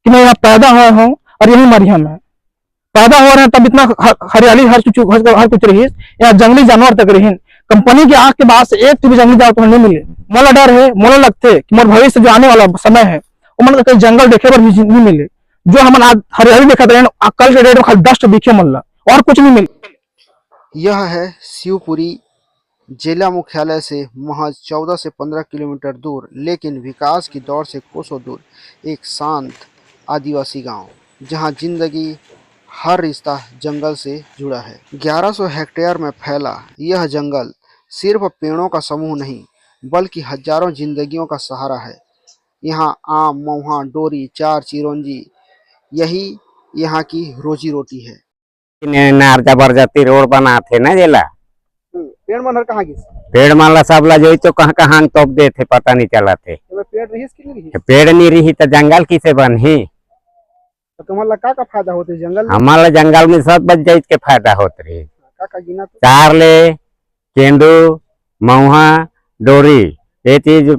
कि मैं यहाँ पैदा हुआ हूँ और यही मरियम है। पैदा हो रहे हैं तब इतना हरियाली हर कुछ रही, यहाँ जंगली जानवर तक रही। कंपनी की आंख के बाद से एक भी जंगली जानवर तुम्हें नहीं मिले। मोला डर है, मोला लगते कि मोर भविष्य जो आने वाला समय है वो मन कहीं जंगल देखे पर भी नहीं मिले। जो हम आज हरियाली देखा रहे कल के डेट में खाली डस्ट दिखे मल्ला और कुछ नहीं मिले। यह है शिवपुरी जिला मुख्यालय से महज 14 से 15 किलोमीटर दूर, लेकिन विकास की दौड़ से कोसों दूर एक शांत आदिवासी गांव, जहां जिंदगी हर रिश्ता जंगल से जुड़ा है। 1100 हेक्टेयर में फैला यह जंगल सिर्फ पेड़ों का समूह नहीं, बल्कि हजारों जिंदगियों का सहारा है। यहाँ आम, महुआ, डोरी, चार, चिरौंजी, यही यहाँ की रोजी रोटी है। नार जबरदस्ती रोड बनाते ना जेला पेड़ मनर कहाँ गिस? पेड़ माला सब ला जो तो कहाँ कहाँ तोप दे थे पता नहीं चला थे। पेड़ रही कि नहीं रही? पेड़ नहीं रही तो जंगल किसे बनी? तो तुम्हारा का फायदा होते जंगल? हमारा जंगल में सब बच जाए के फायदा होते रही। का गिना तो? चार ले, केंदू, महुआ, डोरी, ये चीज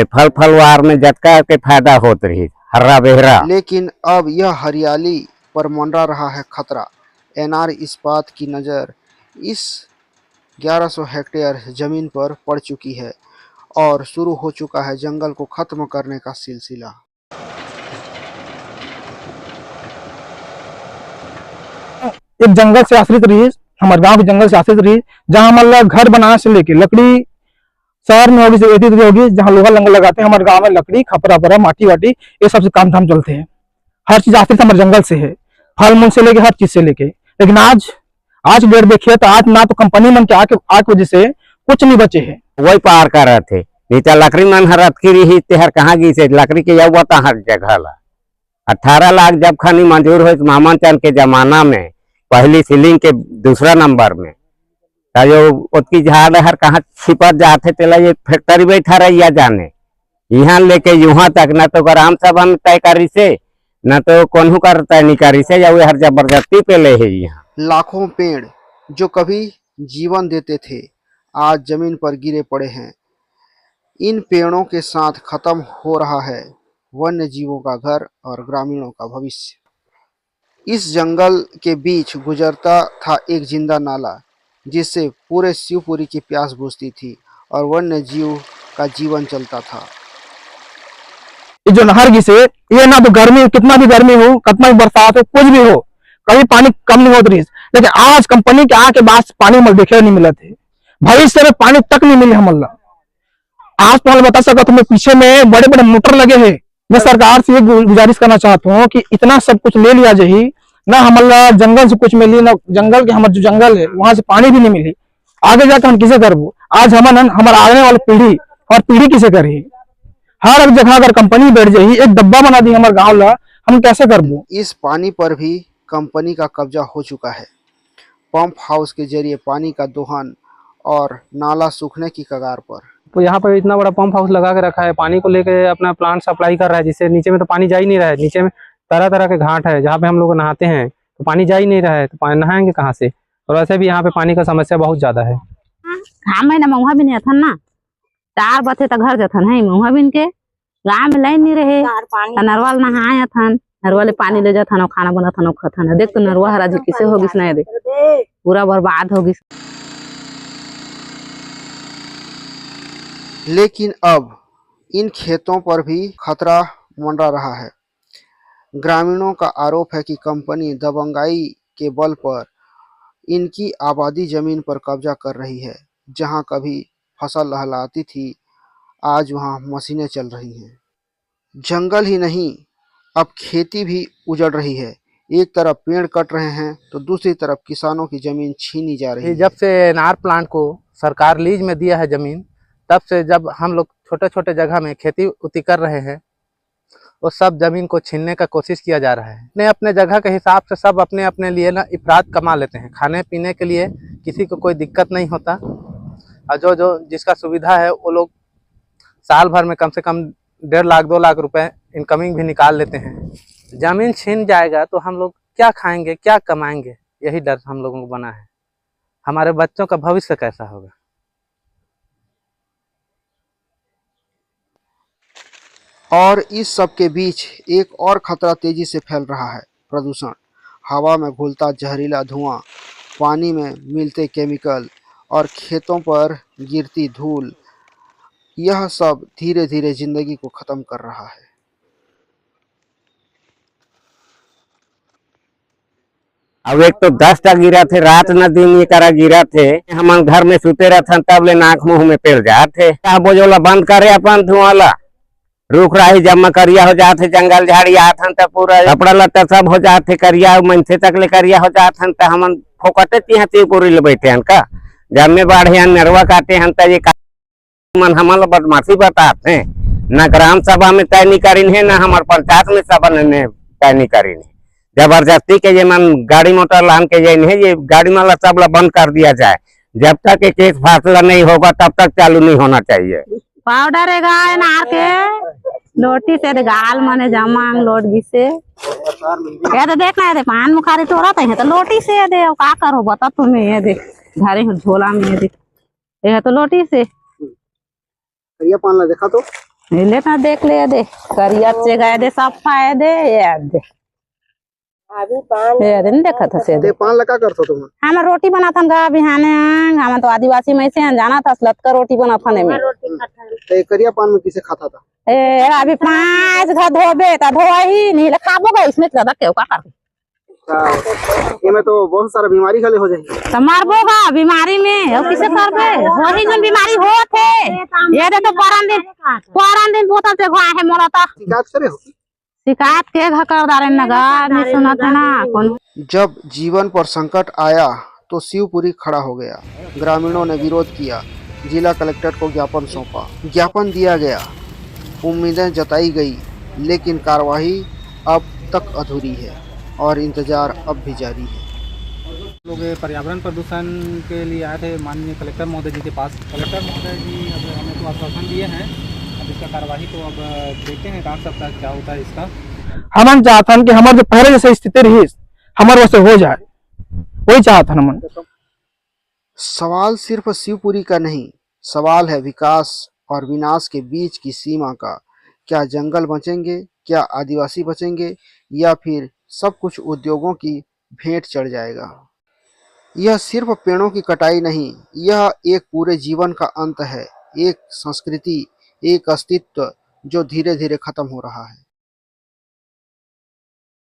फल फलवार में जटका के फायदा होते रही, हर्रा बेहरा। लेकिन अब यह हरियाली पर मंडरा रहा है खतरा। एनआर इस्पात की नज़र इस 1100 हेक्टेयर जमीन पर पड़ चुकी है और शुरू हो चुका है जंगल को खत्म करने का सिलसिला। एक जंगल से आश्रित रही, हमारे गांव के जंगल से आश्रित रही, जहां मतलब घर बनाने से लेके लकड़ी शहर में होगी, जहाँ लोहा लंगर लगाते हैं। हमारे गांव में लकड़ी, खपरा परा, माटी वाटी, ये सबसे काम धाम चलते हैं। हर चीज आश्रित हमारे जंगल से है, फल मूल से लेके हर चीज से लेके। लेकिन आज डेट देखिए तो आज ना तो कंपनी मन के आग की वजह से कुछ नहीं बचे हैं। वही पार कर रहे थे, नहीं तो लकड़ी मन हर रही तेहर कहाँ गई से लकड़ी के या हर जगह ला 18 लाख जब खानी मंजूर हो मामन चंद के जमाना में, पहली सीलिंग के दूसरा नंबर में, जो उसकी झाड़ हर कहाँ छिपट जाते तेला ये फैक्ट्री बैठा रही या जाने यहाँ लेके युहा तक न तो ग्राम सभा में तय करी से, न तो कौन कर तय नहीं करी से, या हर जबरदस्ती पे ले है। यहाँ लाखों पेड़ जो कभी जीवन देते थे आज जमीन पर गिरे पड़े हैं। इन पेड़ों के साथ खत्म हो रहा है वन्य जीवों का घर और ग्रामीणों का भविष्य। इस जंगल के बीच गुजरता था एक जिंदा नाला, जिससे पूरे शिवपुरी की प्यास बुझती थी और वन्य जीव का जीवन चलता था। ये जो नहर घिसे, ये ना तो गर्मी, कितना भी गर्मी हो, कितना भी बरसात हो, कुछ भी हो, कभी पानी कम नहीं होती। लेकिन आज कंपनी के आके बाद पानी मल देखे नहीं मिला थे, भविष्य में पानी तक नहीं मिले हमला। आज तो बता सका तुम्हें पीछे में बड़े बड़े मोटर लगे हैं। मैं सरकार से गुजारिश करना चाहता हूँ कि इतना सब कुछ ले लिया जाए ना, हमारा जंगल से कुछ मिली ना, जंगल के हमारे जो जंगल है वहां से पानी भी नहीं मिली। आगे जाकर हम किसे करबो? आज हमारा आने वाली पीढ़ी और पीढ़ी किसे करे? हर एक जगह अगर कंपनी बैठ जाए, एक डब्बा बना दी हमारे गाँव ला, हम कैसे करबो? इस पानी पर भी कंपनी का कब्जा हो चुका है। पंप हाउस के जरिए पानी का दोहन और नाला सूखने की कगार पर। तो यहाँ पर इतना बड़ा पंप हाउस लगा के रखा है, पानी को लेके अपना प्लांट सप्लाई कर रहा है, जिससे नीचे में तो पानी जा ही नहीं रहा है। नीचे में तरह तरह के घाट है जहाँ पे हम लोग नहाते हैं, तो पानी जा ही नहीं रहा है, तो पानी नहाएंगे कहाँ से? और वैसे भी यहाँ पे पानी का समस्या बहुत ज्यादा है। हम है ना महुआ बिन अथन ना 4 बजे तक घर जथन है, महुआ बिन के गाँव में लाइन नहीं रहे, नरवाल नहाए अथन, नरवाले पानी ले जाथन और खाना बनाथन और खथन। देख तो नरवा हरा जी किसे होगिस नहीं, दे पूरा बर्बाद होगिस। लेकिन अब इन खेतों पर भी खतरा मंडरा रहा है। ग्रामीणों का आरोप है कि कंपनी दबंगाई के बल पर इनकी आबादी जमीन पर कब्जा कर रही है। जहां कभी फसल लहलाती थी, आज वहां मशीनें चल रही हैं। जंगल ही नहीं, अब खेती भी उजड़ रही है। एक तरफ पेड़ कट रहे हैं तो दूसरी तरफ किसानों की जमीन छीनी जा रही है। जब से एनआर प्लांट को सरकार लीज में दिया है जमीन, तब से जब हम लोग छोटे छोटे जगह में खेती उती कर रहे हैं, वो सब जमीन को छीनने का कोशिश किया जा रहा है। अपने अपने जगह के हिसाब से सब अपने अपने लिए ना इफरात कमा लेते हैं। खाने पीने के लिए किसी को कोई दिक्कत नहीं होता, और जो जिसका सुविधा है वो लोग साल भर में कम से कम 1.5 लाख 2 लाख रुपए इनकमिंग भी निकाल लेते हैं। जमीन छीन जाएगा तो हम लोग क्या खाएंगे, क्या कमाएंगे, यही डर हम लोगों को बना है। हमारे बच्चों का भविष्य कैसा होगा? और इस सब के बीच एक और खतरा तेजी से फैल रहा है, प्रदूषण। हवा में घुलता जहरीला धुआं, पानी में मिलते केमिकल और खेतों पर गिरती धूल, यह सब धीरे धीरे जिंदगी को खत्म कर रहा है। अब एक तो 10टा गिरा थे, रात न दिन ये करा गिरा थे। हम घर में सुते रहते तब ले नाक मुंह में पेड़ जाते। बोझोला बंद करे अपन धुआं ला, रुख रही जब में करिया हो जाते, जंगल झाड़ी आथन त पूरा कपड़ा लत्ता सब हो जाते करिया, मनसे तक ले करिया हो जाथन त हमन फोकटे तिहती पूरी ले बैठे हन का। जब में बाढ़े हन नरवा काटे हन त ये मन हमन ला बदमाशी बताते, न ग्राम सभा में तय नहीं करीन है, न हमार पंचायत में सभा ने तय नहीं करीन है। जबरदस्ती के ये मन गाड़ी मोटर लान के जाइन है, ये गाड़ी वाला सब ला बंद कर दिया जाए। जब तक ये केस फासला नहीं होगा तब तक चालू नहीं होना चाहिए। पाउडर है गाय नार के लोटी से गाल मने जमांग लोट गिसे ये तो देखना है पान मुखारी तोड़ा है तो लोटी से दे का करो बता तुम्हें। ये देख घरे झोला में ये देख ये तो लोटी से करिया पान ला देखा तो लेना देख ले दे करिया से गए दे सब पाए दे ये दे अभी पान ये दिन देखा था से ते पान ला का करथो तुम? हम रोटी बनाता गा बिहाने, हम तो आदिवासी में से जाना था लतका रोटी बनाता में। ते करिया पान में किसे खाता था? ए अभी 5 घर धोबे ता धोई नहीं खाबो गा इसमें ज्यादा क्यों का कर ये में तो बहुत सारा बीमारी खले हो जाए तो मारबो गा बीमारी में और किसे करबे वही जन बीमारी होत है। ये तो क्वारंटाइन बोतल से घा है मोरा ता शिकायत करे हो? शिकायत के घर कर दारे नगा नहीं सुनत है ना कौन। जब जीवन पर संकट आया तो शिवपुरी खड़ा हो गया। ग्रामीणों ने विरोध किया, जिला कलेक्टर को ज्ञापन सौंपा, ज्ञापन दिया गया, उम्मीदें जताई गई, लेकिन कार्यवाही अब तक अधूरी है और इंतजार अब भी जारी है। लोग पर्यावरण प्रदूषण के लिए आए थे माननीय कलेक्टर महोदय जी के पास। कलेक्टर महोदय जी अब हमें तो आश्वासन दिए हैं, अब इसका कार्यवाही तो अब देखते हैं कहाँ सब तक क्या होता है इसका। हमन चाहतन कि हमारे जो पहले जैसे स्थिति रही हमारे वैसे हो जाए, वही चाहतन हमन। सवाल सिर्फ शिवपुरी का नहीं, सवाल है विकास और विनाश के बीच की सीमा का। क्या जंगल बचेंगे, क्या आदिवासी बचेंगे, या फिर सब कुछ उद्योगों की भेंट चढ़ जाएगा? यह सिर्फ पेड़ों की कटाई नहीं, यह एक पूरे जीवन का अंत है, एक संस्कृति, एक अस्तित्व जो धीरे धीरे खत्म हो रहा है।